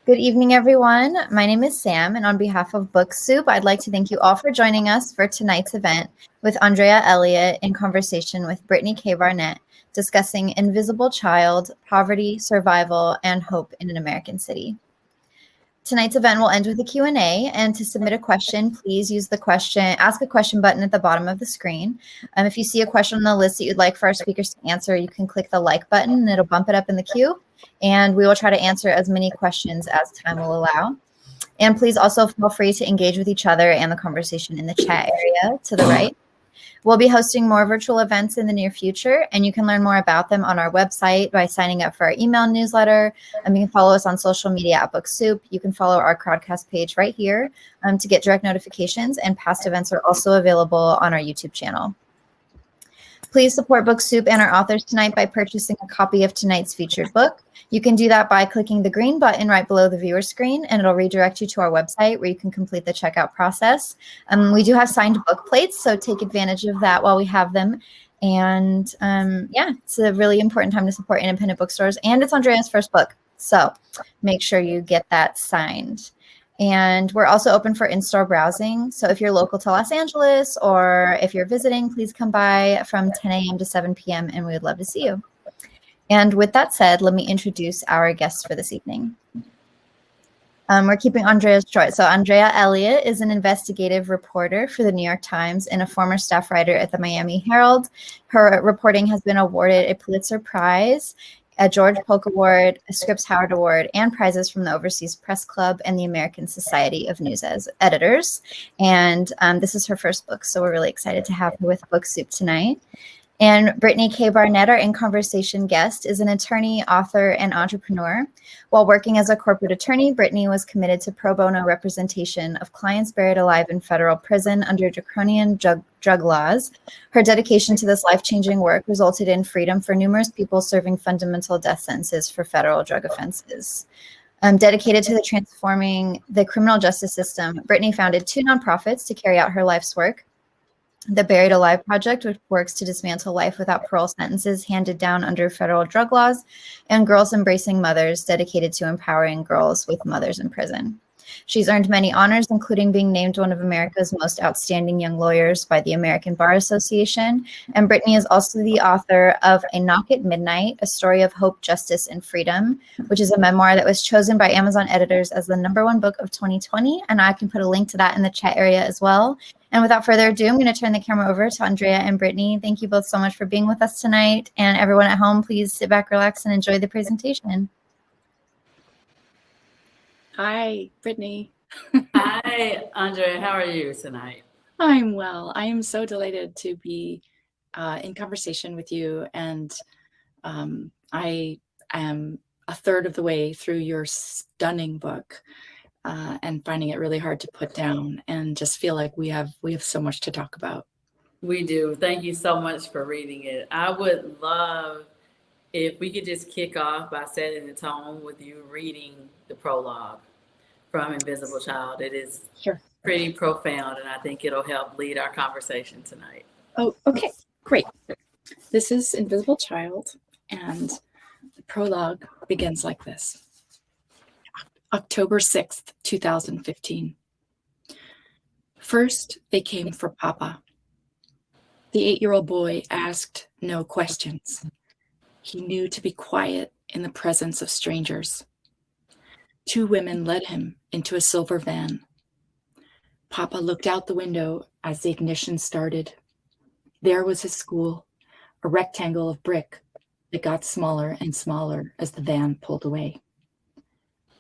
Good evening, everyone. My name is Sam, and on behalf of Book Soup, I'd like to thank you all for joining us for tonight's event with Andrea Elliott in conversation with Brittany K. Barnett, discussing Invisible Child, Poverty, Survival, and Hope in an American City. Tonight's event will end with a Q&A, and to submit a question, please use the ask a question button at the bottom of the screen. If you see a question on the list that you'd like for our speakers to answer, you can click the like button and it'll bump it up in the queue, and we will try to answer as many questions as time will allow. And please also feel free to engage with each other and the conversation in the chat area to the right. We'll be hosting more virtual events in the near future, and you can learn more about them on our website by signing up for our email newsletter. You can follow us on social media at Book Soup. You can follow our Crowdcast page right here to get direct notifications, and past events are also available on our YouTube channel. Please support Book Soup and our authors tonight by purchasing a copy of tonight's featured book. You can do that by clicking the green button right below the viewer screen, and it'll redirect you to our website where you can complete the checkout process. We do have signed book plates, so take advantage of that while we have them. And yeah, it's a really important time to support independent bookstores, and it's Andrea's first book, so make sure you get that signed. And we're also open for in-store browsing. So if you're local to Los Angeles or if you're visiting, please come by from 10 a.m. to 7 p.m. and we would love to see you. And with that said, let me introduce our guests for this evening. We're keeping Andrea's short. So Andrea Elliott is an investigative reporter for the New York Times and a former staff writer at the Miami Herald. Her reporting has been awarded a Pulitzer Prize, a George Polk Award, a Scripps Howard Award, and prizes from the Overseas Press Club and the American Society of News Editors. And this is her first book, so we're really excited to have her with Book Soup tonight. And Brittany K. Barnett, our in-conversation guest, is an attorney, author, and entrepreneur. While working as a corporate attorney, Brittany was committed to pro bono representation of clients buried alive in federal prison under draconian drug laws. Her dedication to this life-changing work resulted in freedom for numerous people serving fundamental death sentences for federal drug offenses. Dedicated to transforming the criminal justice system, Brittany founded 2 nonprofits to carry out her life's work. The Buried Alive Project, which works to dismantle life without parole sentences handed down under federal drug laws, and Girls Embracing Mothers, dedicated to empowering girls with mothers in prison. She's earned many honors, including being named one of America's most outstanding young lawyers by the American Bar Association. And Brittany is also the author of A Knock at Midnight, A Story of Hope, Justice, and Freedom, which is a memoir that was chosen by Amazon editors as the #1 book of 2020. And I can put a link to that in the chat area as well. And without further ado, I'm going to turn the camera over to Andrea and Brittany. Thank you both so much for being with us tonight. And everyone at home, please sit back, relax, and enjoy the presentation. Hi, Brittany. Hi, Andrea. How are you tonight? I'm well. I am so delighted to be in conversation with you. And I am a third of the way through your stunning book and finding it really hard to put down, and just feel like we have so much to talk about. We do. Thank you so much for reading it. I would love if we could just kick off by setting the tone with you reading the prologue from Invisible Child. It is pretty profound, and I think it'll help lead our conversation tonight. Oh, okay, great. This is Invisible Child, and the prologue begins like this. October 6th, 2015. First, they came for Papa. The 8-year-old boy asked no questions. He knew to be quiet in the presence of strangers. 2 women led him into a silver van. Papa looked out the window as the ignition started. There was his school, a rectangle of brick that got smaller and smaller as the van pulled away.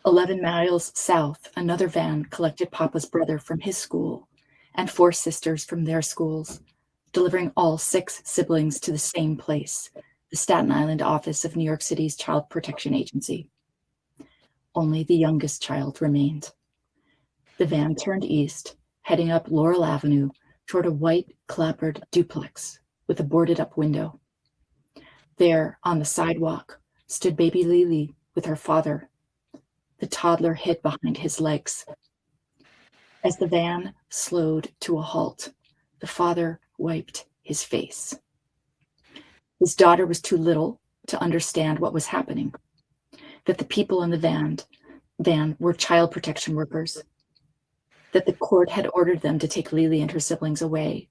11 miles south, another van collected Papa's brother from his school and 4 sisters from their schools, delivering all 6 siblings to the same place, the Staten Island office of New York City's Child Protection Agency. Only the youngest child remained. The van turned east, heading up Laurel Avenue toward a white clapboard duplex with a boarded-up window. There, on the sidewalk, stood baby Lily with her father. The toddler hid behind his legs. As the van slowed to a halt, the father wiped his face. His daughter was too little to understand what was happening, that the people in the van were child protection workers, that the court had ordered them to take Lily and her siblings away,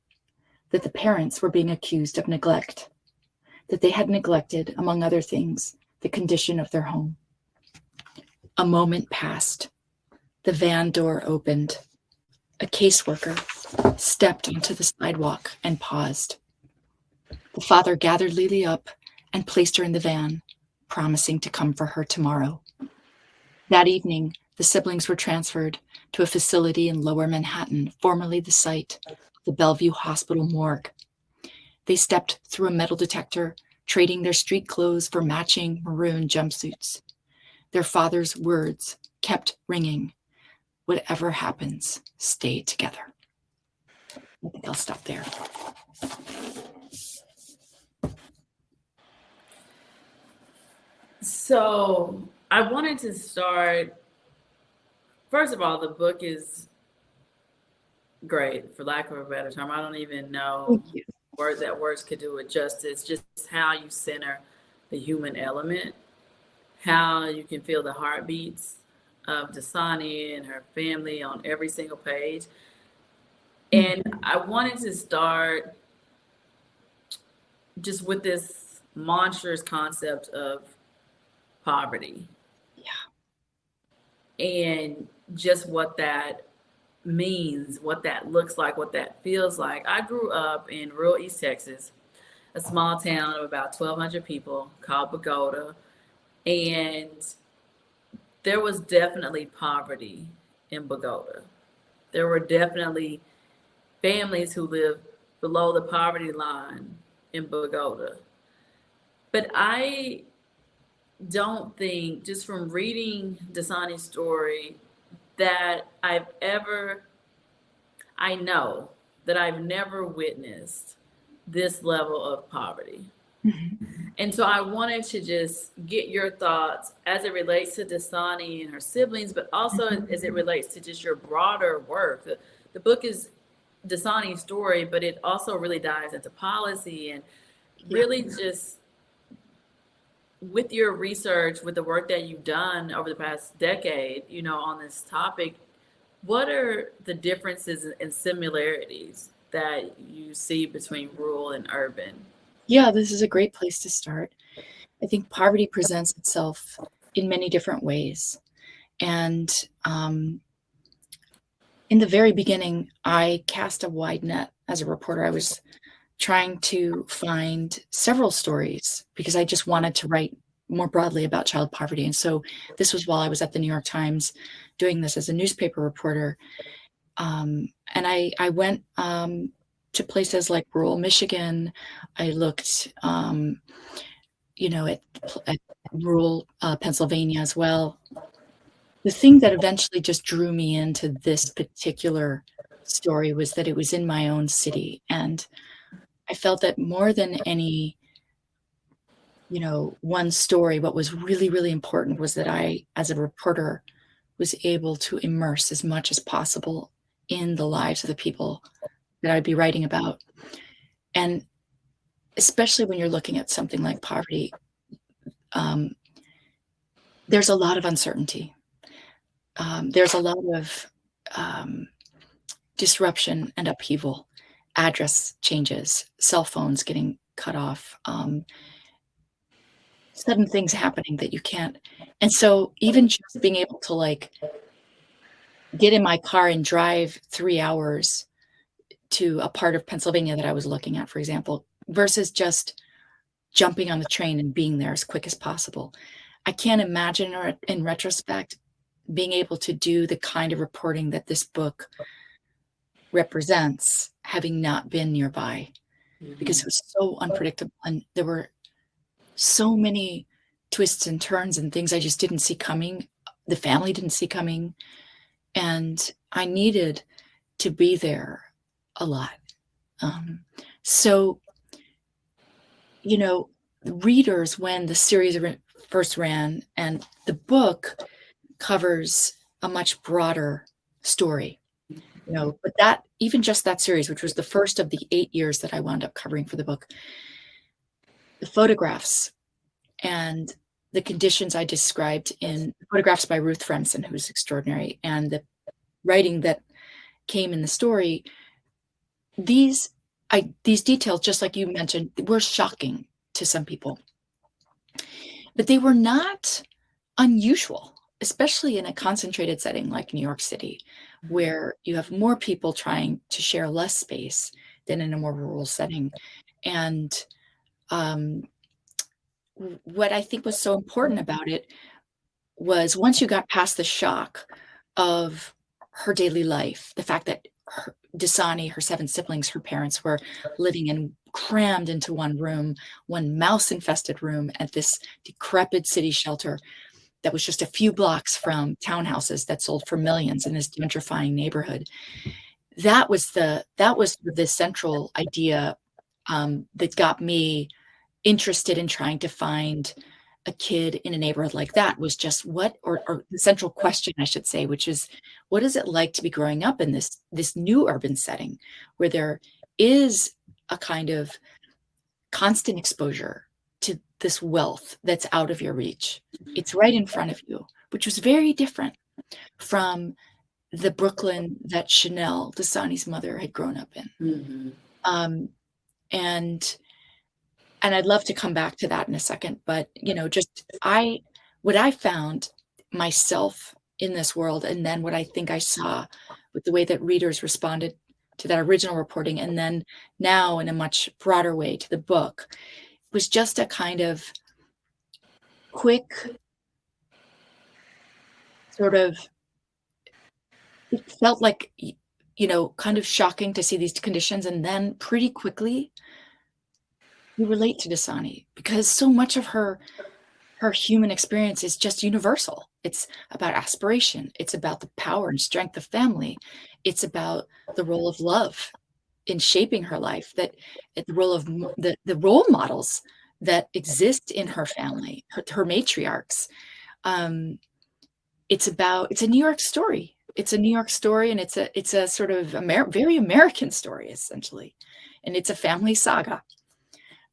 that the parents were being accused of neglect, that they had neglected, among other things, the condition of their home. A moment passed. The van door opened. A caseworker stepped onto the sidewalk and paused. The father gathered Lily up and placed her in the van, promising to come for her tomorrow. That evening, the siblings were transferred to a facility in Lower Manhattan, formerly the site of the Bellevue Hospital morgue. They stepped through a metal detector, trading their street clothes for matching maroon jumpsuits. Their father's words kept ringing. Whatever happens, stay together. I think I'll stop there. So I wanted to start, first of all, the book is great, for lack of a better term. I don't even know that words could do it justice, just how you center the human element, how you can feel the heartbeats of Dasani and her family on every single page. And I wanted to start just with this monstrous concept of poverty. Yeah. And just what that means, what that looks like, what that feels like. I grew up in rural East Texas, a small town of about 1,200 people called Bogota. And there was definitely poverty in Bogota. There were definitely families who lived below the poverty line in Bogota. But I don't think, just from reading Dasani's story, that I know that I've never witnessed this level of poverty. Mm-hmm. And so I wanted to just get your thoughts as it relates to Dasani and her siblings, but also as it relates to just your broader work. The book is Dasani's story, but it also really dives into policy and really just with your research, with the work that you've done over the past decade, on this topic, what are the differences and similarities that you see between rural and urban? Yeah, this is a great place to start. I think poverty presents itself in many different ways. And in the very beginning, I cast a wide net as a reporter. I was trying to find several stories because I just wanted to write more broadly about child poverty. And so this was while I was at the New York Times doing this as a newspaper reporter. And I went to places like rural Michigan. I looked, at rural Pennsylvania as well. The thing that eventually just drew me into this particular story was that it was in my own city. And I felt that more than any, one story, what was really, really important was that I, as a reporter, was able to immerse as much as possible in the lives of the people that I'd be writing about. And especially when you're looking at something like poverty, there's a lot of uncertainty. There's a lot of disruption and upheaval, address changes, cell phones getting cut off, sudden things happening that you can't. And so even just being able to get in my car and drive 3 hours to a part of Pennsylvania that I was looking at, for example, versus just jumping on the train and being there as quick as possible. I can't imagine, or in retrospect, being able to do the kind of reporting that this book represents, having not been nearby, because it was so unpredictable. And there were so many twists and turns and things I just didn't see coming. The family didn't see coming. And I needed to be there a lot. Readers, when the series first ran, and the book covers a much broader story, but that, even just that series, which was the first of the 8 years that I wound up covering for the book, the photographs and the conditions I described in photographs by Ruth Fremson, who's extraordinary, and the writing that came in the story, these details, just like you mentioned, were shocking to some people, but they were not unusual, especially in a concentrated setting like New York City, where you have more people trying to share less space than in a more rural setting. And what I think was so important about it was, once you got past the shock of her daily life, the fact that Dasani, her 7 siblings, her parents were living in crammed into one room, one mouse-infested room at this decrepit city shelter that was just a few blocks from townhouses that sold for millions in this gentrifying neighborhood. That was the central idea that got me interested in trying to find a kid in a neighborhood like that, was just or the central question, I should say, which is, what is it like to be growing up in this new urban setting where there is a kind of constant exposure to this wealth that's out of your reach. It's right in front of you, which was very different from the Brooklyn that Chanel, Dasani's mother, had grown up in. Mm-hmm. And I'd love to come back to that in a second, but what I found myself in this world, and then what I think I saw with the way that readers responded to that original reporting, and then now in a much broader way to the book, was just a kind of quick sort of, it felt like, kind of shocking to see these conditions, and then pretty quickly you relate to Dasani, because so much of her human experience is just universal. It's about aspiration. It's about the power and strength of family. It's about the role of love in shaping her life, the role of the role models that exist in her family, her matriarchs. It's a New York story. It's a New York story, and it's a sort of very American story, essentially, and it's a family saga.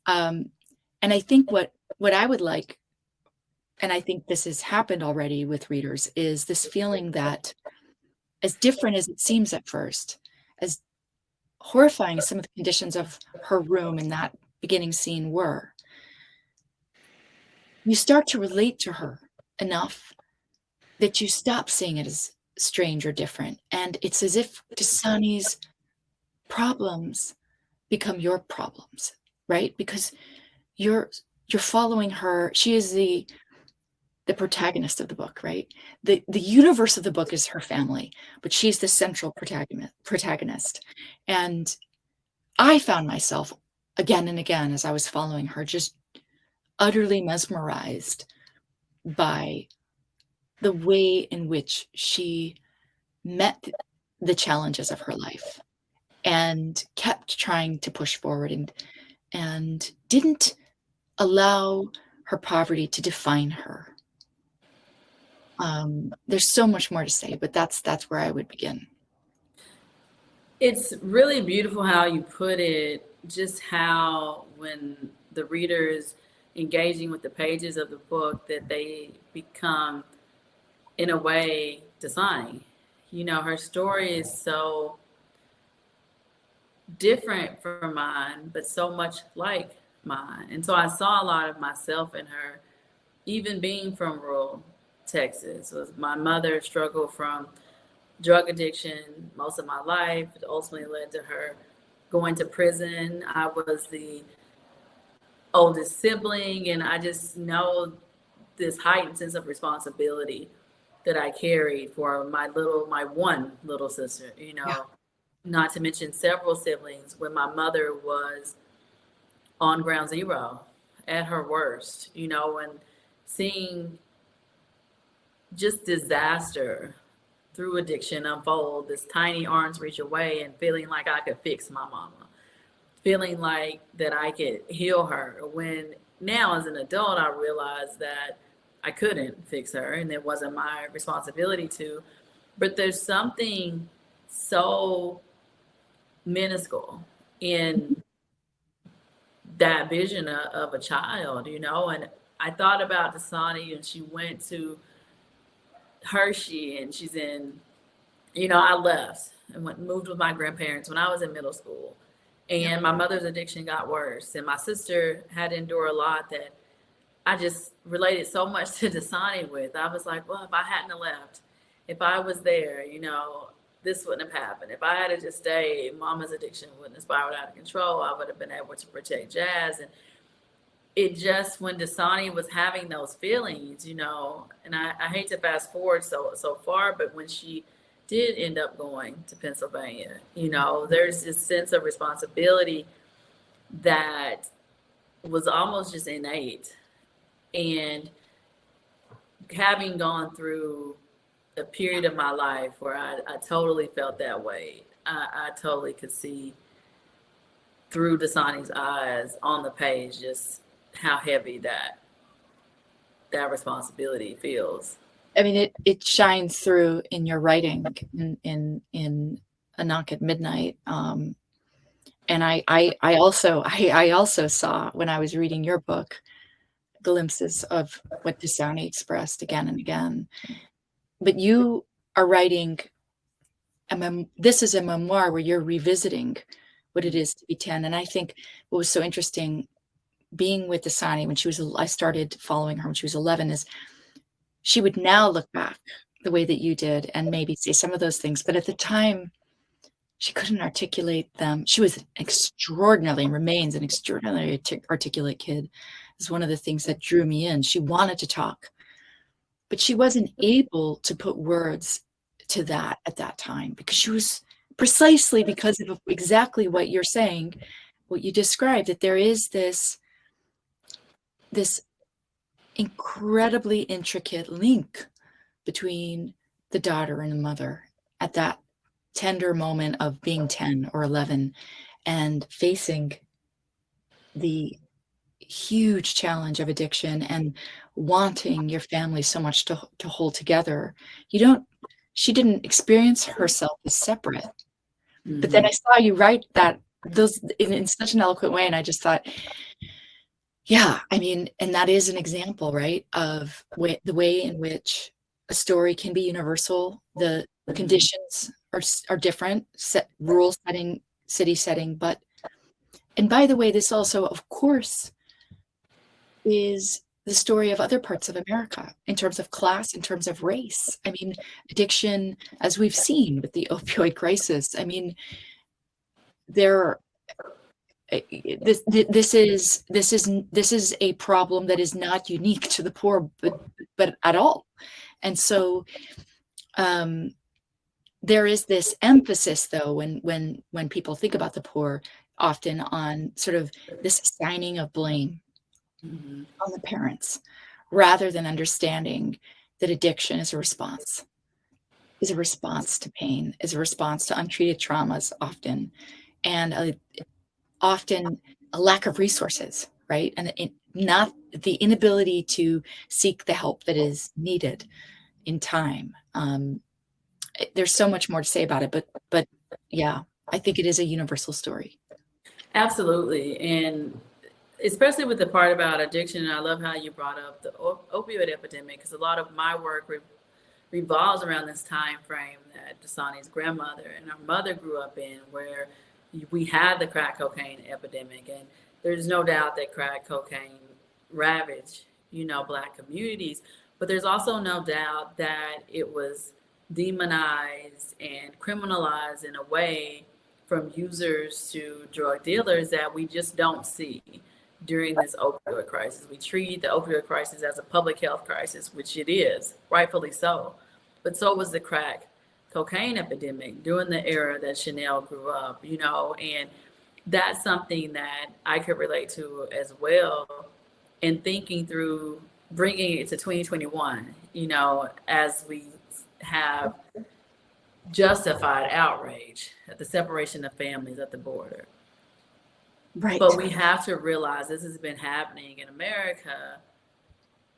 And I think what I would like, and I think this has happened already with readers, is this feeling that, as different as it seems at first, as horrifying as some of the conditions of her room in that beginning scene were, you start to relate to her enough that you stop seeing it as strange or different. And it's as if Dasani's problems become your problems, right? Because you're following her. She is the protagonist of the book, right? The universe of the book is her family, but she's the central protagonist. And I found myself again and again, as I was following her, just utterly mesmerized by the way in which she met the challenges of her life and kept trying to push forward, and didn't allow her poverty to define her. There's so much more to say, but that's where I would begin. It's really beautiful how you put it, just how when the reader's engaging with the pages of the book, that they become, in a way, Dasani. Her story is so different from mine, but so much like mine. And so I saw a lot of myself in her, even being from rural Texas. My mother struggled from drug addiction most of my life. It ultimately led to her going to prison. I was the oldest sibling, and I just know this heightened sense of responsibility that I carried for my one little sister, Yeah. not to mention several siblings, when my mother was on ground zero at her worst, and seeing just disaster through addiction unfold, this tiny arms reach away, and feeling like I could fix my mama, feeling like that I could heal her, when now as an adult I realized that I couldn't fix her and it wasn't my responsibility to. But there's something so minuscule in that vision of a child, and I thought about Dasani, and she went to Hershey, and she's in, I left and moved with my grandparents when I was in middle school. And my mother's addiction got worse. And my sister had to endure a lot that I just related so much to Dasani with. I was like, well, if I hadn't have left, if I was there, this wouldn't have happened. If I had to just stay, mama's addiction wouldn't have spiraled out of control. I would have been able to protect Jazz. And it just, when Dasani was having those feelings, and I hate to fast forward so far, but when she did end up going to Pennsylvania, there's this sense of responsibility that was almost just innate. And having gone through a period of my life where I totally felt that way, I totally could see through Dasani's eyes on the page just how heavy that responsibility feels. I mean, it shines through in your writing in A Knock at Midnight. And I also saw, when I was reading your book, glimpses of what Dasani expressed again and again. But you are writing this is a memoir where you're revisiting what it is to be 10. And I think what was so interesting being with Dasani when I started following her when she was 11, is she would now look back the way that you did and maybe say some of those things. But at the time, she couldn't articulate them. She was remains an extraordinarily articulate kid. Is one of the things that drew me in. She wanted to talk, but she wasn't able to put words to that at that time, because she was, precisely because of exactly what you're saying, what you described, that there is this incredibly intricate link between the daughter and the mother at that tender moment of being 10 or 11 and facing the huge challenge of addiction and wanting your family so much to hold together. She didn't experience herself as separate. Mm-hmm. But then I saw you write those in such an eloquent way, and I just thought, yeah, I mean, and that is an example, right, of the way in which a story can be universal. The conditions are different, rural setting, city setting, and by the way, this also, of course, is the story of other parts of America in terms of class, in terms of race. I mean, addiction, as we've seen with the opioid crisis, I mean, this is a problem that is not unique to the poor, but at all. And so there is this emphasis, though, when people think about the poor, often on sort of this assigning of blame on the parents, rather than understanding that addiction is a response to pain, is a response to untreated traumas often, and often a lack of resources, right? And not the inability to seek the help that is needed in time. There's so much more to say about it, but yeah, I think it is a universal story. Absolutely. And especially with the part about addiction, and I love how you brought up the opioid epidemic, because a lot of my work revolves around this time frame that Dasani's grandmother and her mother grew up in, where we had the crack cocaine epidemic. And there's no doubt that crack cocaine ravaged, Black communities, but there's also no doubt that it was demonized and criminalized in a way from users to drug dealers that we just don't see during this opioid crisis. We treat the opioid crisis as a public health crisis, which it is, rightfully so. But so was the crack cocaine epidemic during the era that Chanel grew up, and that's something that I could relate to as well. And thinking through bringing it to 2021, as we have justified outrage at the separation of families at the border. Right. But we have to realize this has been happening in America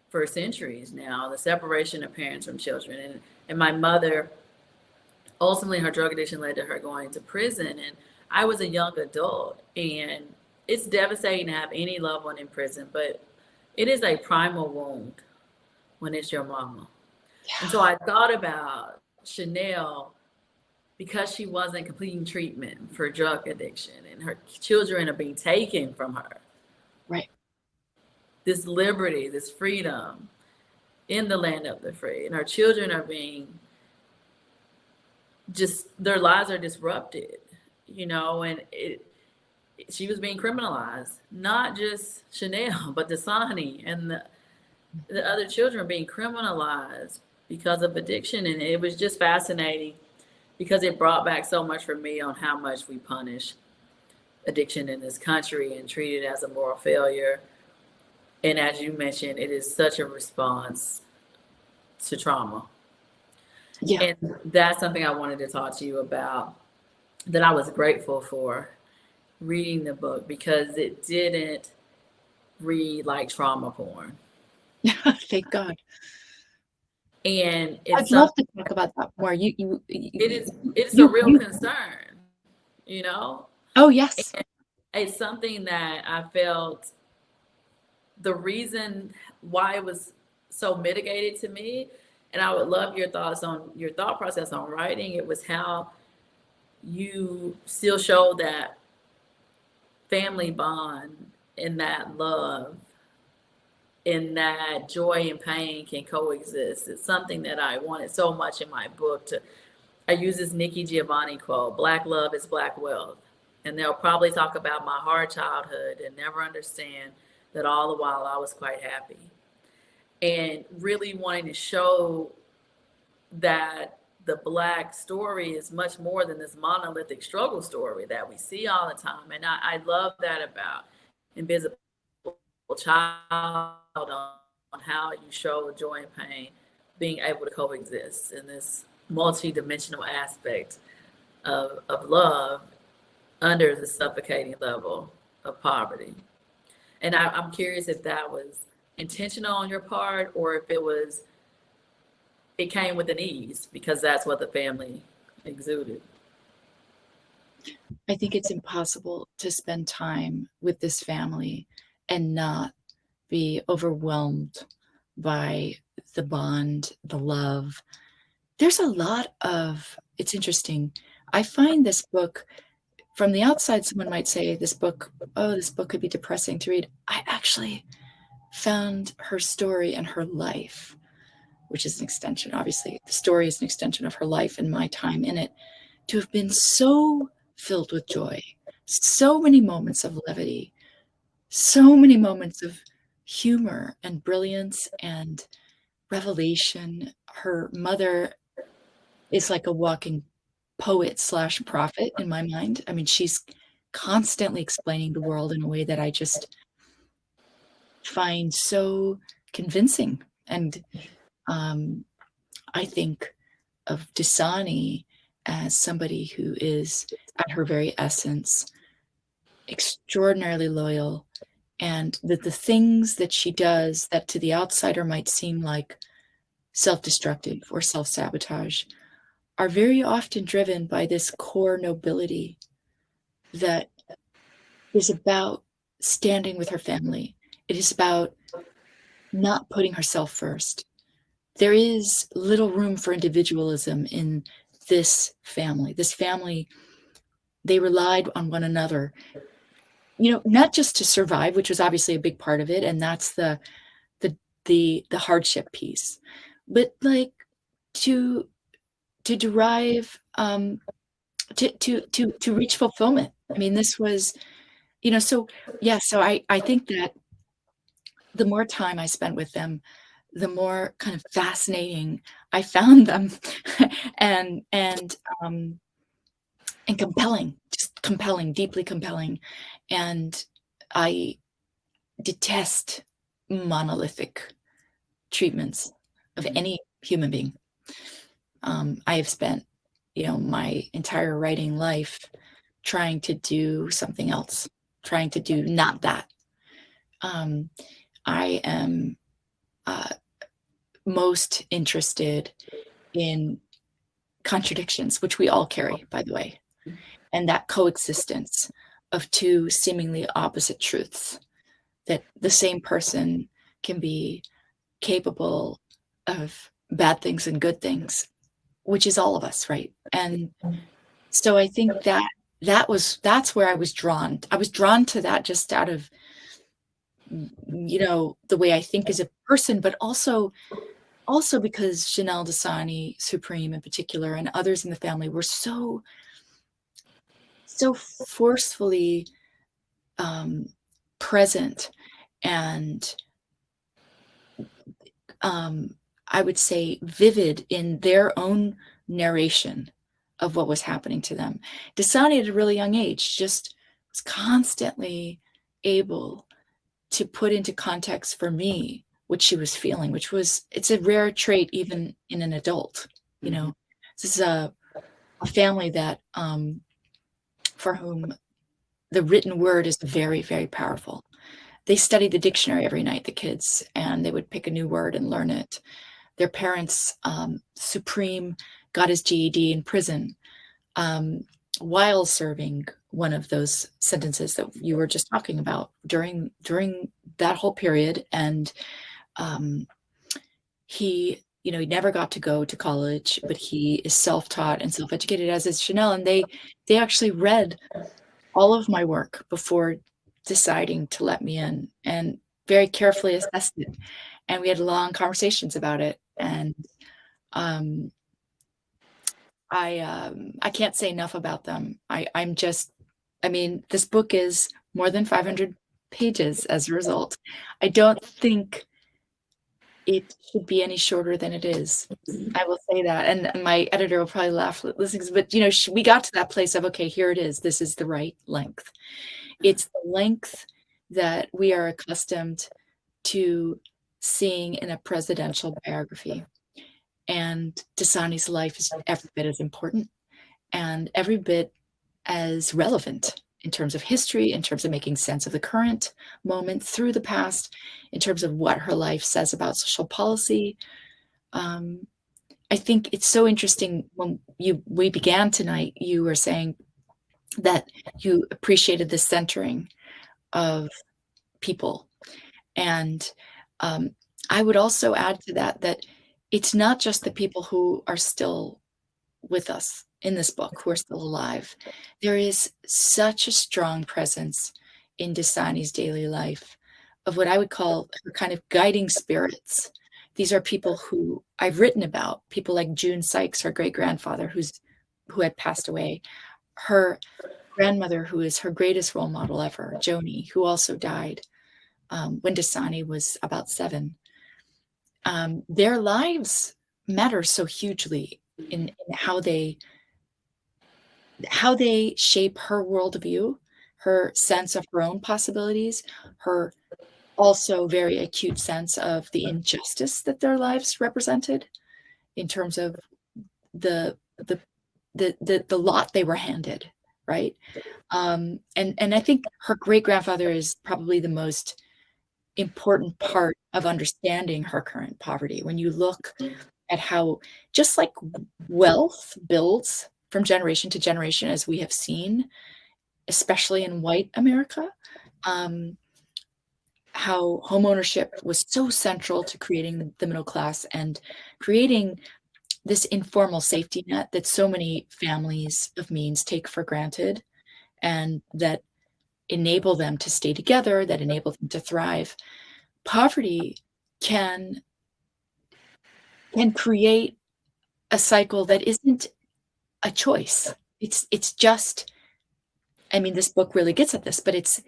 for centuries now, the separation of parents from children. And my mother, ultimately her drug addiction led to her going to prison. And I was a young adult, and it's devastating to have any loved one in prison. But It is a primal wound when it's your mama. Yeah. And so I thought about Chanel because she wasn't completing treatment for drug addiction and her children are being taken from her. Right. This liberty, this freedom in the land of the free. And her children are being their lives are disrupted, and she was being criminalized, not just Chanel, but Dasani and the other children being criminalized because of addiction. And it was just fascinating because it brought back so much for me on how much we punish addiction in this country and treat it as a moral failure. And as you mentioned, it is such a response to trauma. Yeah. And that's something I wanted to talk to you about, that I was grateful for reading the book, because it didn't read like trauma porn. Thank God. And I'd love to talk about that more. It's a real concern, Oh, yes. And it's something that I felt the reason why it was so mitigated to me. And I would love your thoughts on your thought process on writing. It was how you still show that family bond and that love and that joy and pain can coexist. It's something that I wanted so much in my book. I use this Nikki Giovanni quote: "Black love is Black wealth." And they'll probably talk about my hard childhood and never understand that all the while I was quite happy. And really wanting to show that the Black story is much more than this monolithic struggle story that we see all the time. And I love that about Invisible Child, on how you show joy and pain being able to coexist in this multi-dimensional aspect of love under the suffocating level of poverty. And I'm curious if that was intentional on your part, or if it came with an ease because that's what the family exuded. I think it's impossible to spend time with this family and not be overwhelmed by the bond, the love. There's a lot of, it's interesting. I find this book, from the outside, someone might say this book could be depressing to read. I actually found her story and her life, which is an extension, obviously. The story is an extension of her life and my time in it, to have been so filled with joy, so many moments of levity, so many moments of humor and brilliance and revelation. Her mother is like a walking poet/prophet in my mind. I mean, she's constantly explaining the world in a way that I just find so convincing. And I think of Dasani as somebody who is, at her very essence, extraordinarily loyal, and that the things that she does that to the outsider might seem like self-destructive or self-sabotage are very often driven by this core nobility that is about standing with her family. It is about not putting herself first. There is little room for individualism in this family. This family, they relied on one another, not just to survive, which was obviously a big part of it, and that's the hardship piece, but like to derive to reach fulfillment. I mean, this was, so yeah. So I think that the more time I spent with them, the more kind of fascinating I found them, and compelling, just compelling, deeply compelling. And I detest monolithic treatments of any human being. I have spent, my entire writing life trying to do something else, trying to do not that. I am most interested in contradictions, which we all carry, by the way, and that coexistence of two seemingly opposite truths, that the same person can be capable of bad things and good things, which is all of us, right? And so I think that's where I was drawn. I was drawn to that just out of, the way I think as a person, but also because Chanel Dasani, Supreme in particular, and others in the family were so forcefully present and I would say vivid in their own narration of what was happening to them. Dasani at a really young age just was constantly able to put into context for me what she was feeling, it's a rare trait even in an adult. This is a family that for whom the written word is very, very powerful. They studied the dictionary every night, the kids, and they would pick a new word and learn it. Their parents, Supreme, got his GED in prison while serving one of those sentences that you were just talking about during that whole period. And he never got to go to college, but he is self-taught and self-educated, as is Chanel. And they actually read all of my work before deciding to let me in and very carefully assessed it. And we had long conversations about it. And I can't say enough about them. This book is more than 500 pages as a result. I don't think it should be any shorter than it is. I will say that. And my editor will probably laugh listening, but we got to that place of, okay, here it is. This is the right length. It's the length that we are accustomed to seeing in a presidential biography. And Dasani's life is every bit as important and every bit as relevant in terms of history, in terms of making sense of the current moment through the past, in terms of what her life says about social policy. I think it's so interesting when we began tonight, you were saying that you appreciated the centering of people. And I would also add to that it's not just the people who are still with us in this book, who are still alive. There is such a strong presence in Dasani's daily life of what I would call her kind of guiding spirits. These are people who I've written about, people like June Sykes, her great-grandfather, who had passed away, her grandmother, who is her greatest role model ever, Joni, who also died when Dasani was about 7. Their lives matter so hugely in how they shape her worldview, her sense of her own possibilities, her also very acute sense of the injustice that their lives represented in terms of the lot they were handed, right? And I think her great-grandfather is probably the most important part of understanding her current poverty. When you look at how, just like wealth builds from generation to generation, as we have seen, especially in white America, how homeownership was so central to creating the middle class and creating this informal safety net that so many families of means take for granted and that enable them to stay together, that enable them to thrive. Poverty can create a cycle that isn't a choice. It's just, this book really gets at this, but it's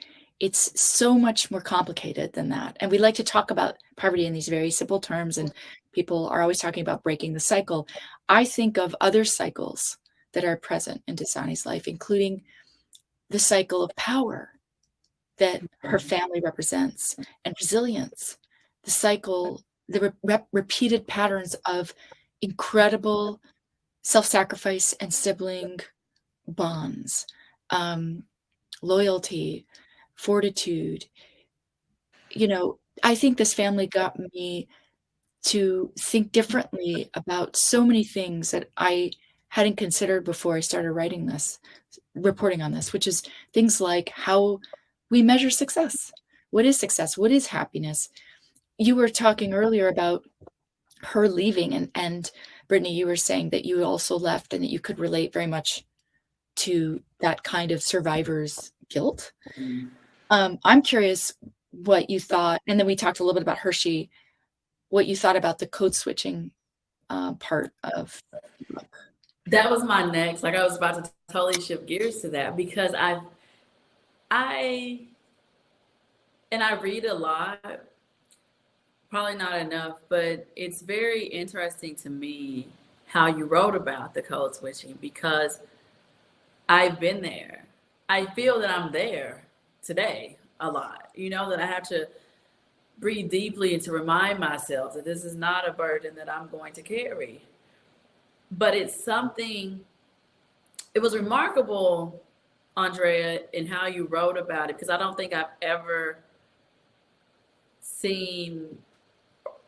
so much more complicated than that. And we like to talk about poverty in these very simple terms, and people are always talking about breaking the cycle. I think of other cycles that are present in Dasani's life, including the cycle of power that her family represents and resilience, the cycle, the repeated patterns of incredible self-sacrifice and sibling bonds, loyalty, fortitude. I think this family got me to think differently about so many things that I hadn't considered before I started reporting on this, which is things like how we measure success. What is success? What is happiness? you were talking earlier about her leaving, and Brittany, you were saying that you also left and that you could relate very much to that kind of survivor's guilt. I'm curious what you thought, and then we talked a little bit about Hershey, what you thought about the code switching part of the book. That was my next, like I was about to totally shift gears to that, because I read a lot, probably not enough, but it's very interesting to me how you wrote about the code switching, because I've been there. I feel that I'm there today a lot, that I have to breathe deeply and to remind myself that this is not a burden that I'm going to carry. But it's something, it was remarkable, Andrea, in how you wrote about it, because I don't think I've ever seen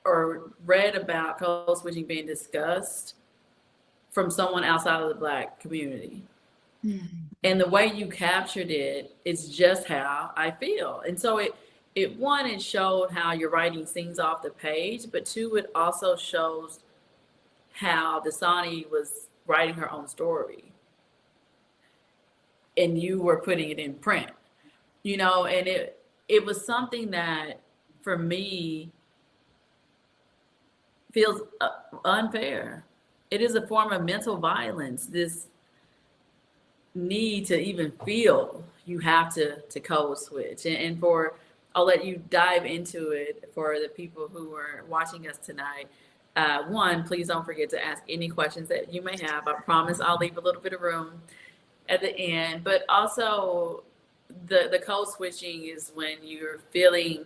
or read about code switching being discussed from someone outside of the Black community. Mm-hmm. And the way you captured it is just how I feel. And so it showed how you're writing things off the page, but two, it also shows how Dasani was writing her own story. And you were putting it in print, and it was something that for me feels unfair. It is a form of mental violence. This need to even feel you have to code switch. And I'll let you dive into it for the people who are watching us tonight. One, please don't forget to ask any questions that you may have. I promise I'll leave a little bit of room at the end. But also the code switching is when you're feeling,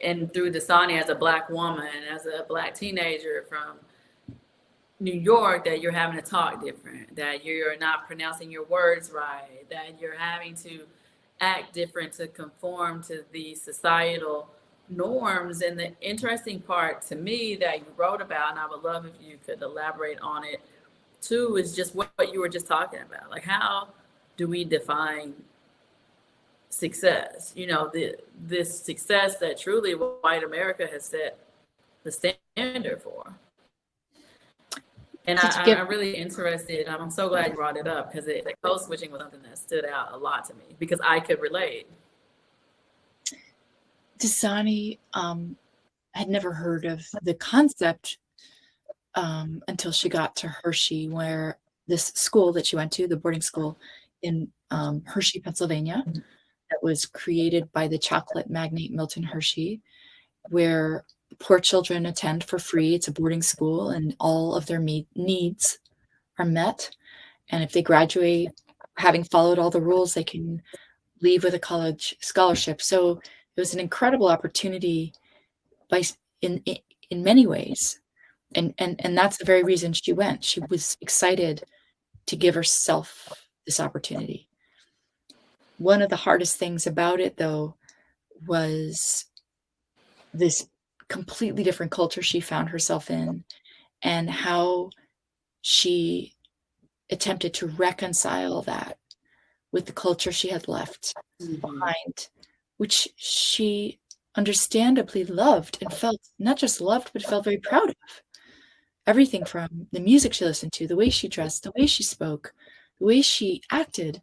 and through Dasani as a Black woman, as a Black teenager from New York, that you're having to talk different, that you're not pronouncing your words right, that you're having to act different to conform to the societal norms. And the interesting part to me that you wrote about, and I would love if you could elaborate on it too, is just what you were just talking about. Like, how do we define success? This success that truly white America has set the standard for. And I'm really interested. I'm so glad you brought it up, because the code switching was something that stood out a lot to me, because I could relate. Dasani had never heard of the concept until she got to Hershey, where this school that she went to, the boarding school in Hershey, Pennsylvania, that was created by the chocolate magnate Milton Hershey, where poor children attend for free. It's a boarding school, and all of their needs are met. And if they graduate, having followed all the rules, they can leave with a college scholarship. So it was an incredible opportunity in many ways. And that's the very reason she went. She was excited to give herself this opportunity. One of the hardest things about it, though, was this completely different culture she found herself in, and how she attempted to reconcile that with the culture she had left behind, which she understandably loved and felt, not just loved, but felt very proud of. Everything from the music she listened to, the way she dressed, the way she spoke, the way she acted,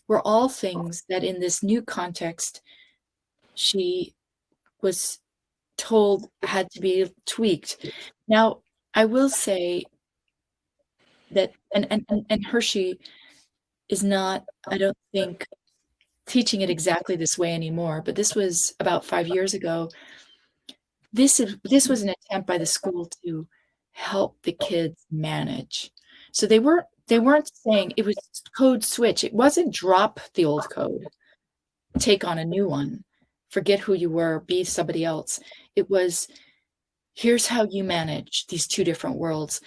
were all things that in this new context she was told had to be tweaked. Now, I will say that, and Hershey is not, I don't think, teaching it exactly this way anymore, but this was about 5 years ago. This was an attempt by the school to help the kids manage. So they weren't saying it was code switch. It wasn't drop the old code, take on a new one, forget who you were, be somebody else. It was, here's how you manage these two different worlds.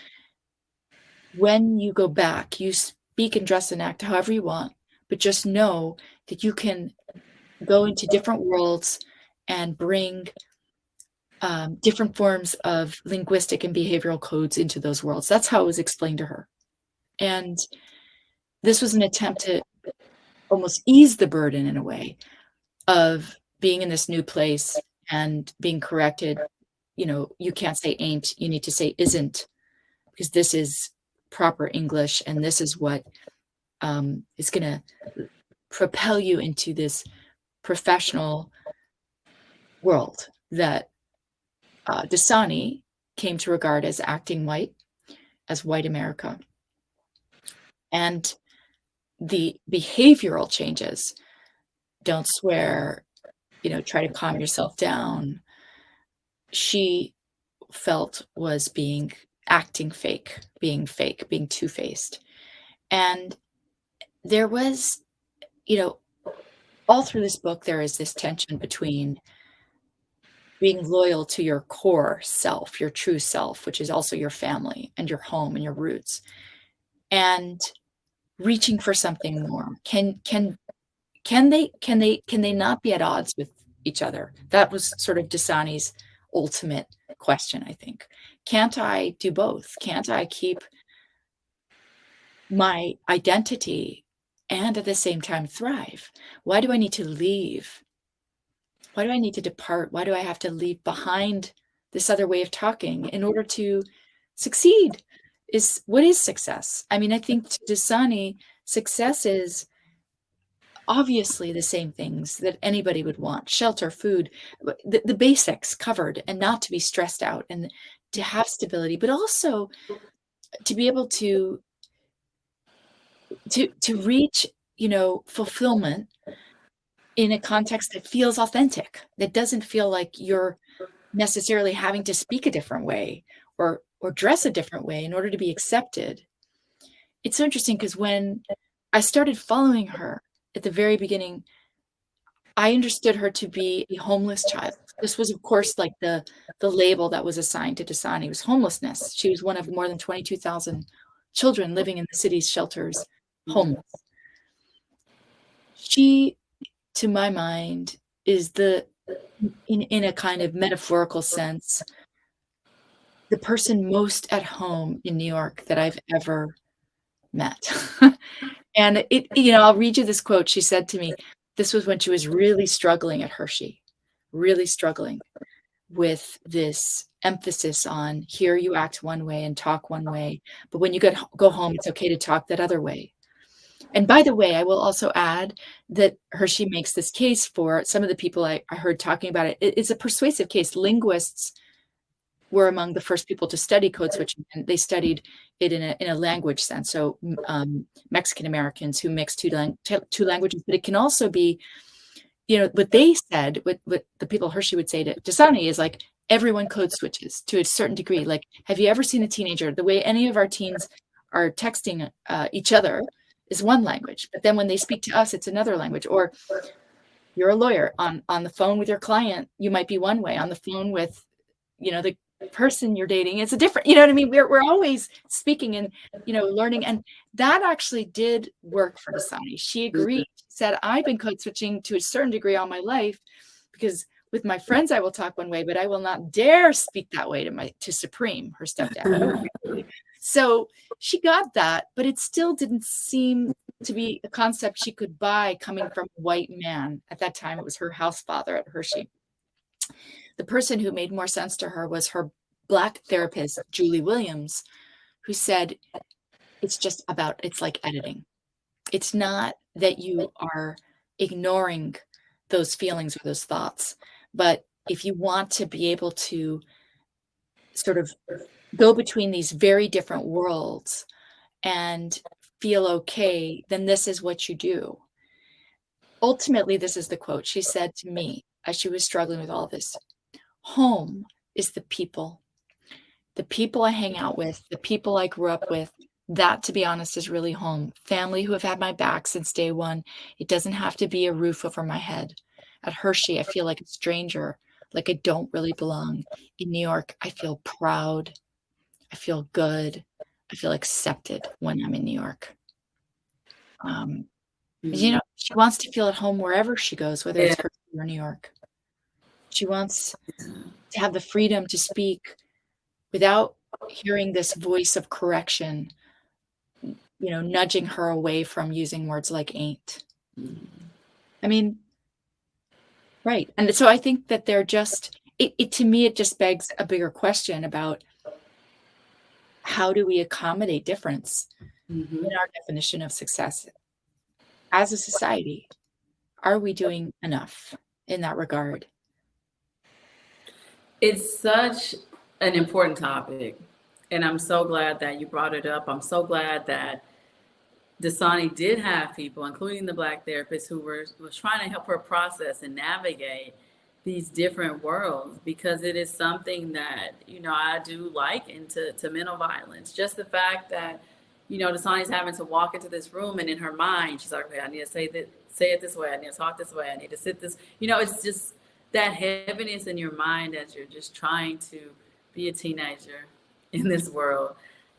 When you go back, you speak and dress and act however you want, but just know that you can go into different worlds and bring different forms of linguistic and behavioral codes into those worlds. That's how it was explained to her. And this was an attempt to almost ease the burden, in a way, of being in this new place and being corrected, you can't say ain't, you need to say isn't, because this is proper English, and this is what is going to propel you into this professional world that Dasani came to regard as acting white, as white America. And the behavioral changes, don't swear, try to calm yourself down, she felt was acting fake, being two-faced. And there was, all through this book, there is this tension between being loyal to your core self, your true self, which is also your family and your home and your roots, and reaching for something more. Can they not be at odds with each other? That was sort of Dasani's ultimate question, I think. Can't I do both? Can't I keep my identity and at the same time thrive? Why do I need to leave? Why do I need to depart? Why do I have to leave behind this other way of talking in order to succeed? What is success? I mean, I think to Dasani, success is obviously the same things that anybody would want: shelter, food, the basics covered, and not to be stressed out, and to have stability, but also to be able to reach, fulfillment in a context that feels authentic, that doesn't feel like you're necessarily having to speak a different way or dress a different way in order to be accepted. It's so interesting because when I started following her at the very beginning, I understood her to be a homeless child. This was, of course, like the label that was assigned to Dasani was homelessness. She was one of more than 22,000 children living in the city's shelters, homeless. She, to my mind, is in a kind of metaphorical sense, the person most at home in New York that I've ever met. And I'll read you this quote. She said to me, this was when she was really struggling at Hershey, really struggling with this emphasis on here you act one way and talk one way, but when you go home, it's okay to talk that other way. And by the way, I will also add that Hershey makes this case for some of the people I heard talking about it. It's a persuasive case. Linguists were among the first people to study code switching, and they studied it in a language sense. So Mexican Americans who mix two languages, but it can also be, what they said, what the people Hershey would say to Dasani is like, everyone code switches to a certain degree. Like, have you ever seen a teenager? The way any of our teens are texting each other is one language, but then when they speak to us, it's another language. Or you're a lawyer on the phone with your client, you might be one way. On the phone with, the person you're dating, it's a different, you know what I mean? We're always speaking and, learning. And that actually did work for Dasani. She agreed. She said, I've been code switching to a certain degree all my life because with my friends, I will talk one way, but I will not dare speak that way to Supreme, her stepdad. So she got that, but it still didn't seem to be a concept she could buy coming from a white man. At that time, it was her house father at Hershey. The person who made more sense to her was her Black therapist, Julie Williams, who said, it's like editing. It's not that you are ignoring those feelings or those thoughts, but if you want to be able to sort of go between these very different worlds and feel okay, then this is what you do. Ultimately, this is the quote. She said to me as she was struggling with all this, home is the people I hang out with, the people I grew up with. That, to be honest, is really home. Family who have had my back since day one. It doesn't have to be a roof over my head. At Hershey, I feel like a stranger, like I don't really belong. In New York, I feel proud. I feel good. I feel accepted when I'm in New York. She wants to feel at home wherever she goes, whether it's Hershey or New York. She wants to have the freedom to speak without hearing this voice of correction, nudging her away from using words like ain't. I mean, Right. And so I think that they're just, to me, it just begs a bigger question about how do we accommodate difference Mm-hmm. in our definition of success as a society? Are we doing enough in that regard? It's such an important topic, and I'm so glad that you brought it up. I'm so glad that Dasani did have people, including the Black therapist, who was trying to help her process and navigate these different worlds, because it is something that, I do liken to mental violence. Just the fact that, Dasani's having to walk into this room, and in her mind, she's like, okay, I need to say it this way. I need to talk this way. I need to sit this. It's just that heaviness in your mind as you're just trying to be a teenager in this world,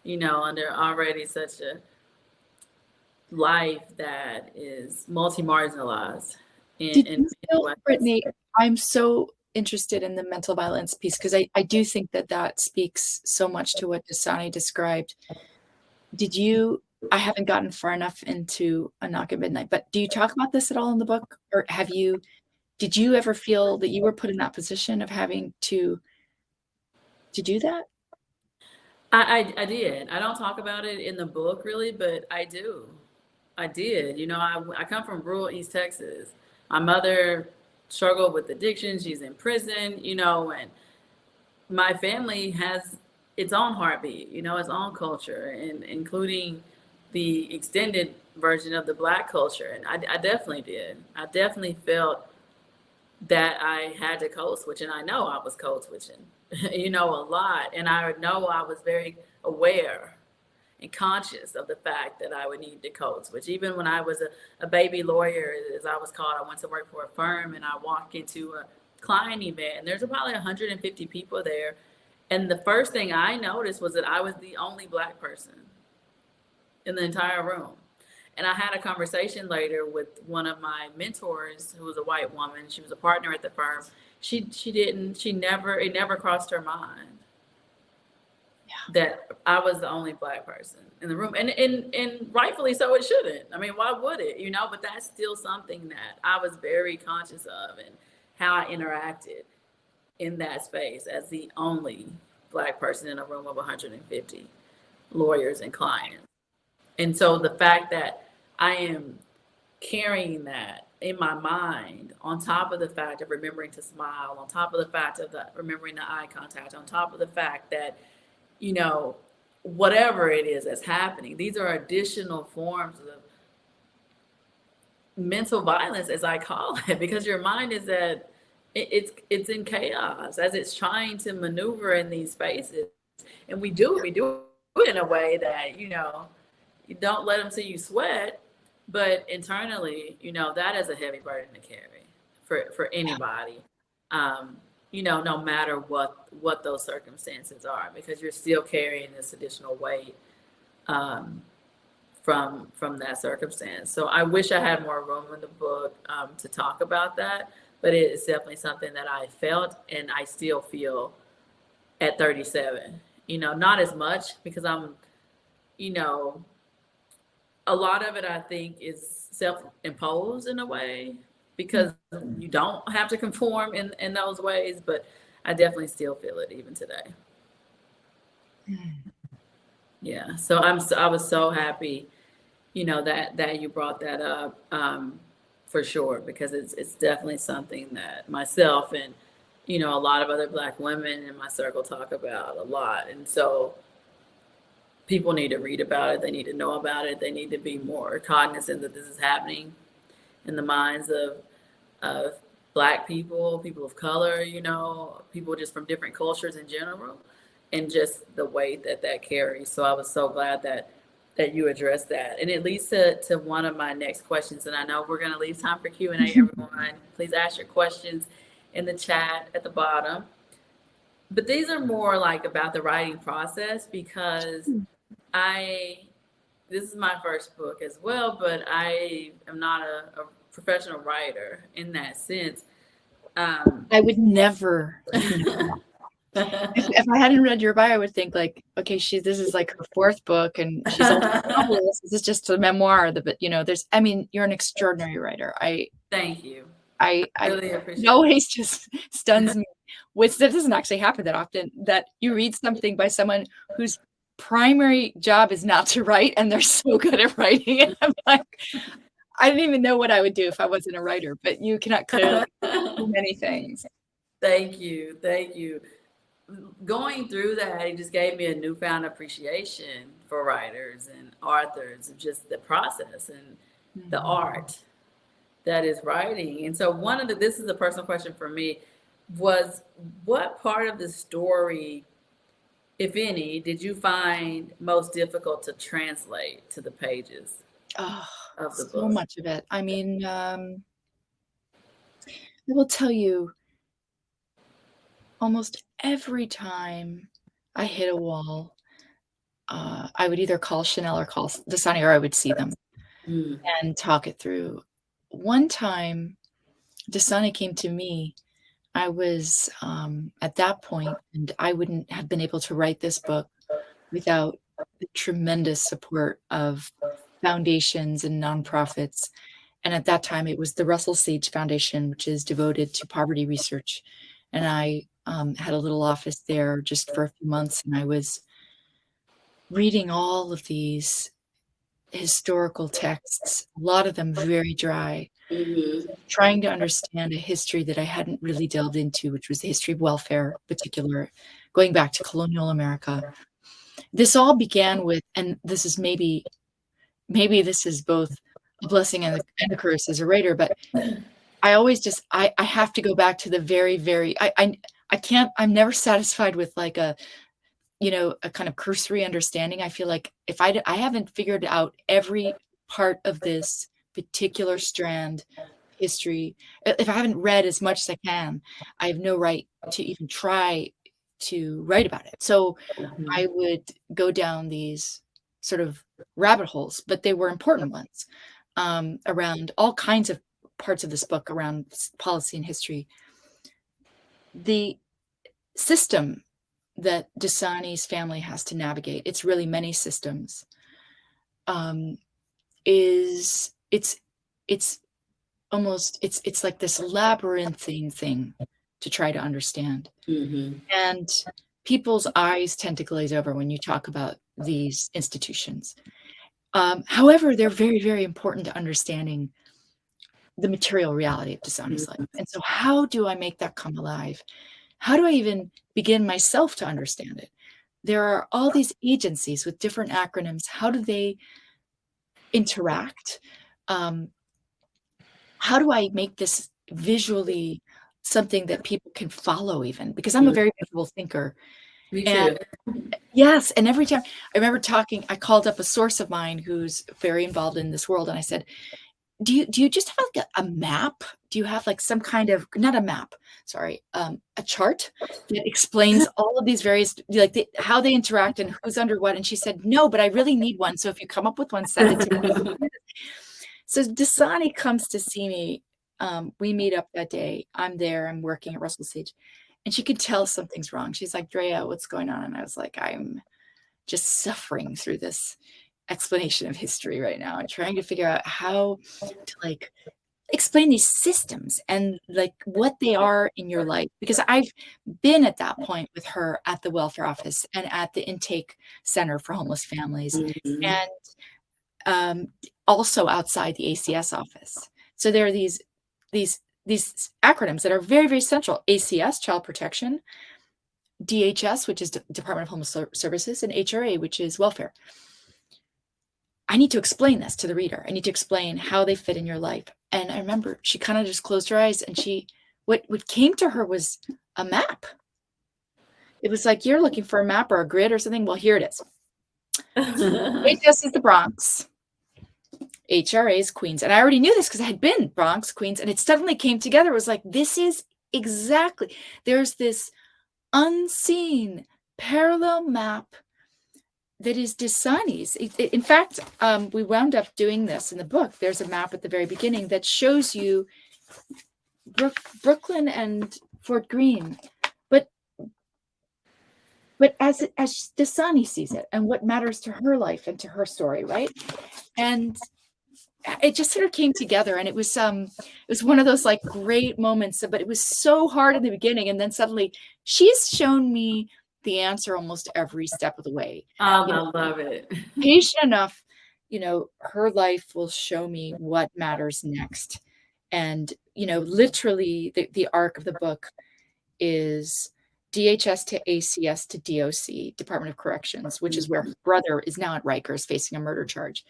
under already such a life that is multi-marginalized. Did you feel, Brittany, I'm so interested in the mental violence piece, because I do think that speaks so much to what Dasani described. I haven't gotten far enough into A Knock at Midnight, but do you talk about this at all in the book? Or did you ever feel that you were put in that position of having to do that? I did. I don't talk about it in the book really, but I do. I did. I come from rural East Texas. My mother struggled with addiction. She's in prison, and my family has its own heartbeat, its own culture, and including the extended version of the Black culture. And I definitely did. I definitely felt that I had to code switch, and I know I was code switching, a lot. And I know I was very aware and conscious of the fact that I would need to code switch. Even when I was a baby lawyer, as I was called, I went to work for a firm, and I walked into a client event, and there's probably 150 people there. And the first thing I noticed was that I was the only Black person in the entire room. And I had a conversation later with one of my mentors, who was a white woman. She was a partner at the firm. It never crossed her mind that I was the only Black person in the room. And rightfully so, it shouldn't. I mean, why would it? But that's still something that I was very conscious of, and how I interacted in that space as the only Black person in a room of 150 lawyers and clients. And so the fact that I am carrying that in my mind, on top of the fact of remembering to smile, on top of the fact of remembering the eye contact, on top of the fact that, whatever it is that's happening, these are additional forms of mental violence, as I call it, because your mind is that it's in chaos as it's trying to maneuver in these spaces. And we do it in a way that, you don't let them see you sweat, but internally, that is a heavy burden to carry for anybody, no matter what those circumstances are, because you're still carrying this additional weight from that circumstance. So I wish I had more room in the book to talk about that, but it is definitely something that I felt, and I still feel at 37. Not as much, because I'm, a lot of it, I think, is self-imposed in a way, because you don't have to conform in those ways, but I definitely still feel it even today. Yeah. So I was so happy, that you brought that up, for sure, because it's definitely something that myself and, a lot of other Black women in my circle talk about a lot. And so people need to read about it. They need to know about it. They need to be more cognizant that this is happening in the minds of Black people, people of color, people just from different cultures in general, and just the weight that carries. So I was so glad that you addressed that. And it leads to one of my next questions. And I know we're going to leave time for Q&A, everyone. Please ask your questions in the chat at the bottom. But these are more like about the writing process, because this is my first book as well, but I am not a professional writer in that sense. I would never. If I hadn't read your bio, I would think like, okay, this is like her fourth book, and she's also a novelist. This is just a memoir. But you're an extraordinary writer. Thank you. I really appreciate it always just stuns me. Which that doesn't actually happen that often, that you read something by someone whose primary job is not to write, and they're so good at writing it. I'm like, I didn't even know what I would do if I wasn't a writer, but you cannot clearly do many things. Thank you. Thank you. Going through that, it just gave me a newfound appreciation for writers and authors, and just the process and the art that is writing. And so this is a personal question for me, was what part of the story, if any, did you find most difficult to translate to the pages Oh, of the so book? much of it. I mean, I will tell you, almost every time I hit a wall, I would either call Chanel or call Dasani, or I would see them and talk it through. One time, Dasani came to me. I was at that point, and I wouldn't have been able to write this book without the tremendous support of foundations and nonprofits. And at that time, it was the Russell Sage Foundation, which is devoted to poverty research. And I had a little office there just for a few months, and I was reading all of these historical texts, a lot of them very dry, trying to understand a history that I hadn't really delved into, which was the history of welfare, in particular, going back to colonial America. This all began with, and this is maybe this is both a blessing and a curse as a writer, but I always just, I have to go back to the very, I can't, I'm never satisfied with like a kind of cursory understanding. I feel like if I haven't figured out every part of this particular strand history, if I haven't read as much as I can, I have no right to even try to write about it. So I would go down these sort of rabbit holes, but they were important ones, around all kinds of parts of this book, around policy and history. The system that Dasani's family has to navigate, it's really many systems, is it's almost, it's like this labyrinthine thing to try to understand. And people's eyes tend to glaze over when you talk about these institutions. However, they're very, very important to understanding the material reality of Dasani's life. And so how do I make that come alive? How do I even begin myself to understand it? There are all these agencies with different acronyms. How do they interact? How do I make this visually something that people can follow even? Because I'm a very visual thinker. Me too. And yes, and every time I remember talking, I called up a source of mine who's very involved in this world, and I said, do you just have like a map? Do you have like some kind of, not a map, sorry, a chart that explains all of these various, like how they interact and who's under what? And she said, no, but I really need one. So if you come up with one, send it to me. So Dasani comes to see me. We meet up that day. I'm there. I'm working at Russell Sage. And she could tell something's wrong. She's like, Drea, what's going on? And I was like, I'm just suffering through this explanation of history right now and trying to figure out how to like explain these systems and like what they are in your life. Because I've been at that point with her at the welfare office and at the intake center for homeless families, and also outside the ACS office. So there are these acronyms that are very, very central: ACS, Child Protection; DHS, which is Department of Homeless Services; and HRA, which is welfare. I need to explain this to the reader. I need to explain how they fit in your life. And I remember she kind of just closed her eyes, and what came to her was a map. It was like, you're looking for a map or a grid or something. Well, here it is. DHS is the Bronx. HRA is Queens. And I already knew this because I had been Bronx, Queens, and it suddenly came together. It was like, this is exactly, there's this unseen parallel map that is Dasani's. In fact, we wound up doing this in the book. There's a map at the very beginning that shows you Brooklyn and Fort Greene, but as Dasani sees it, and what matters to her life and to her story, right? And it just sort of came together, and it was one of those like great moments, but it was so hard in the beginning, and then suddenly she's shown me the answer almost every step of the way. I love it. Patient enough, her life will show me what matters next. And literally the arc of the book is DHS to ACS to DOC, Department of Corrections, which is where her brother is now at Rikers facing a murder charge.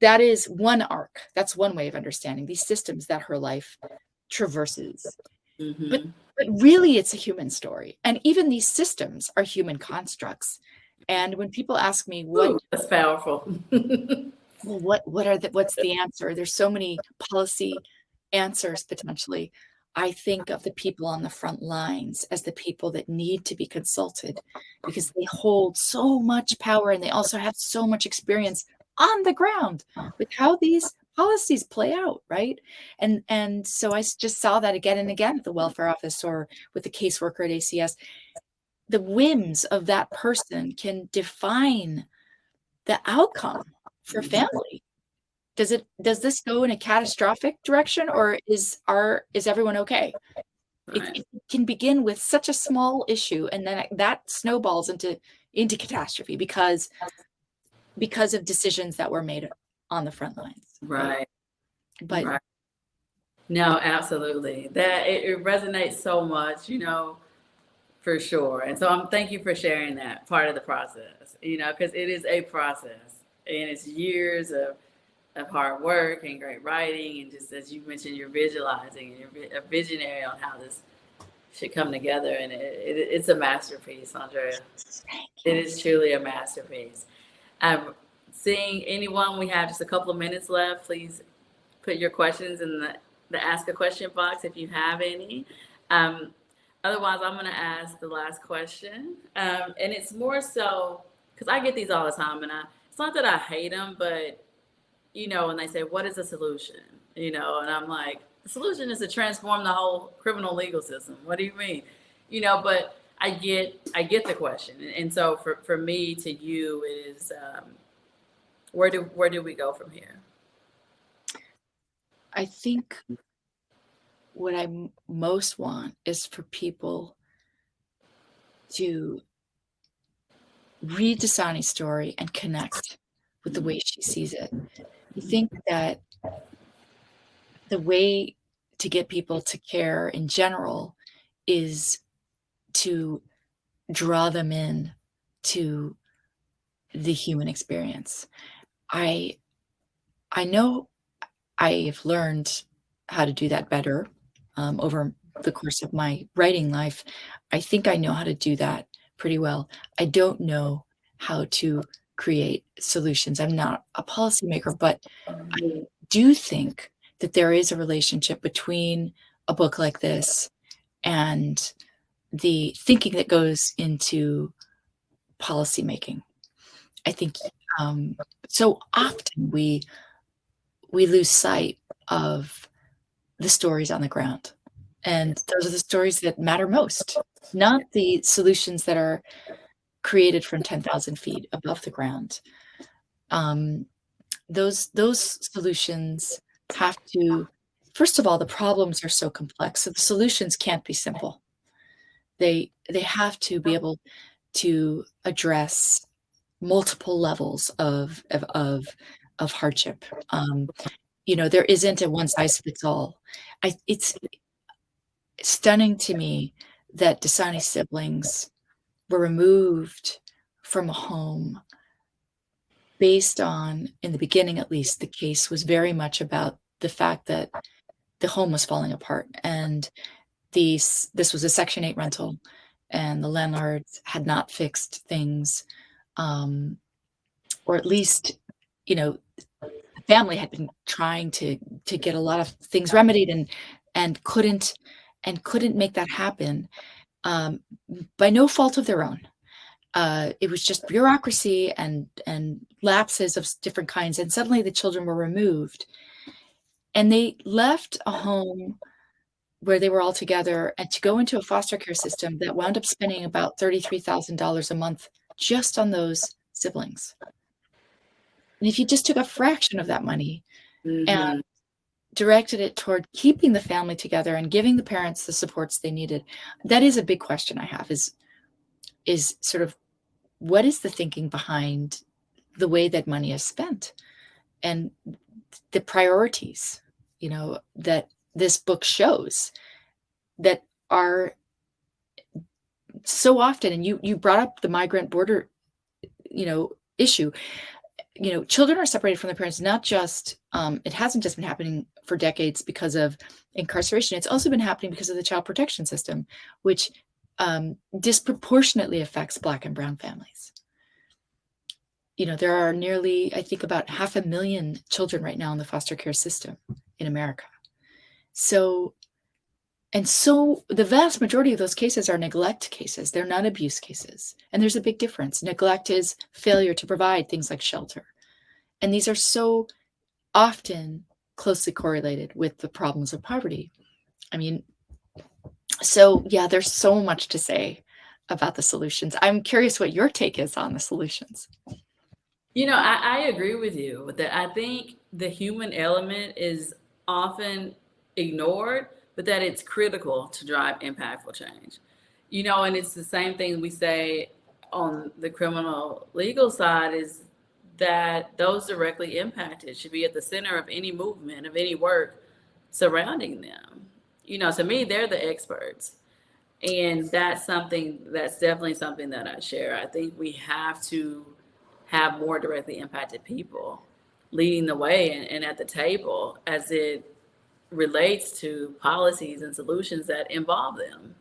That is one arc. That's one way of understanding these systems that her life traverses. Mm-hmm. But really, it's a human story. And even these systems are human constructs. And when people ask me that's powerful. Well, what's the answer? There's so many policy answers potentially. I think of the people on the front lines as the people that need to be consulted because they hold so much power and they also have so much experience on the ground with how these policies play out, right? And so I just saw that again and again at the welfare office or with the caseworker at ACS. The whims of that person can define the outcome for family. Does this go in a catastrophic direction, or is everyone okay? Right. It can begin with such a small issue, and then that snowballs into catastrophe because of decisions that were made on the front lines. Right. But right. No, absolutely. That it resonates so much, for sure. And so thank you for sharing that part of the process, because it is a process and it's years of hard work and great writing. And just as you mentioned, you're visualizing and you're a visionary on how this should come together. And it's a masterpiece, Andrea. It is truly a masterpiece. Seeing anyone, we have just a couple of minutes left. Please put your questions in the ask a question box if you have any. Otherwise, I'm going to ask the last question. And it's more so, because I get these all the time, and it's not that I hate them, but, and they say, what is the solution? And I'm like, the solution is to transform the whole criminal legal system. What do you mean? But I get the question. And so for me to you is, where do we go from here? I think what I most want is for people to read Dasani's story and connect with the way she sees it. I think that the way to get people to care in general is to draw them in to the human experience. I know I've learned how to do that better over the course of my writing life. I think I know how to do that pretty well. I don't know how to create solutions. I'm not a policymaker, but I do think that there is a relationship between a book like this and the thinking that goes into policymaking. I think so often we lose sight of the stories on the ground. And those are the stories that matter most, not the solutions that are created from 10,000 feet above the ground. Those solutions have to, first of all, the problems are so complex, so the solutions can't be simple. They have to be able to address multiple levels of hardship. There isn't a one size fits all. It's stunning to me that Dasani's siblings were removed from a home based on, in the beginning at least, the case was very much about the fact that the home was falling apart. And this was a Section 8 rental, and the landlord had not fixed things, or at least, the family had been trying to get a lot of things remedied and couldn't make that happen by no fault of their own. It was just bureaucracy and lapses of different kinds. And suddenly the children were removed, and they left a home where they were all together and to go into a foster care system that wound up spending about $33,000 a month just on those siblings. And if you just took a fraction of that money and directed it toward keeping the family together and giving the parents the supports they needed. That is a big question I have, is sort of, what is the thinking behind the way that money is spent and the priorities, that this book shows that are so often, and you brought up the migrant border, issue. Children are separated from their parents, not just, it hasn't just been happening for decades because of incarceration. It's also been happening because of the child protection system, which disproportionately affects Black and brown families. There are nearly, I think, about 500,000 children right now in the foster care system in America. So the vast majority of those cases are neglect cases. They're not abuse cases. And there's a big difference. Neglect is failure to provide things like shelter. And these are so often closely correlated with the problems of poverty. So yeah, there's so much to say about the solutions. I'm curious what your take is on the solutions. I agree with you that I think the human element is often ignored, but that it's critical to drive impactful change. And it's the same thing we say on the criminal legal side, is that those directly impacted should be at the center of any movement, of any work surrounding them. To me, they're the experts. And that's definitely something that I share. I think we have to have more directly impacted people leading the way and at the table as it relates to policies and solutions that involve them.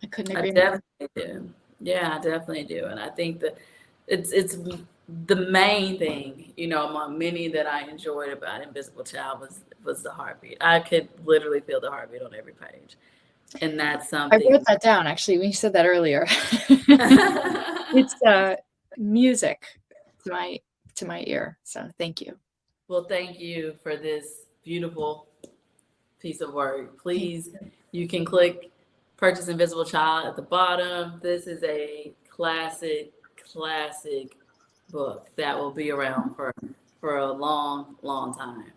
I couldn't agree more. Definitely do. Yeah, I definitely do. And I think that it's the main thing, among many that I enjoyed about Invisible Child was the heartbeat. I could literally feel the heartbeat on every page. And that's something. I wrote that down, actually, when you said that earlier. It's music to my ear. So thank you. Well, thank you for this beautiful piece of work. Please, you can click Purchase Invisible Child at the bottom. This is a classic book that will be around for a long, long time.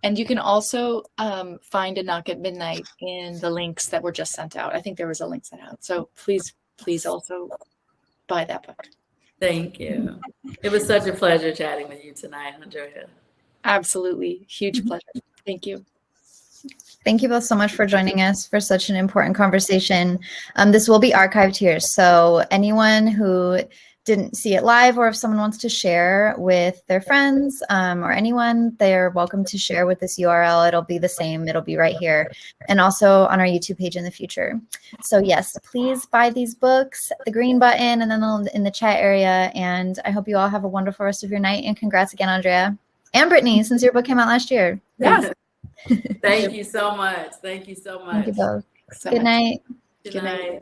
And you can also find A Knock at Midnight in the links that were just sent out. I think there was a link sent out. So please also buy that book. Thank you. It was such a pleasure chatting with you tonight, Andrea. Absolutely. Huge pleasure. Thank you. Thank you both so much for joining us for such an important conversation. This will be archived here. So anyone who didn't see it live, or if someone wants to share with their friends or anyone, they're welcome to share with this URL. It'll be the same. It'll be right here, and also on our YouTube page in the future. So yes, please buy these books, the green button, and then in the chat area. And I hope you all have a wonderful rest of your night. And congrats again, Andrea and Brittany, since your book came out last year. Yes. Thank you so much. Thank you so much. Thank you both. Good night. Good night.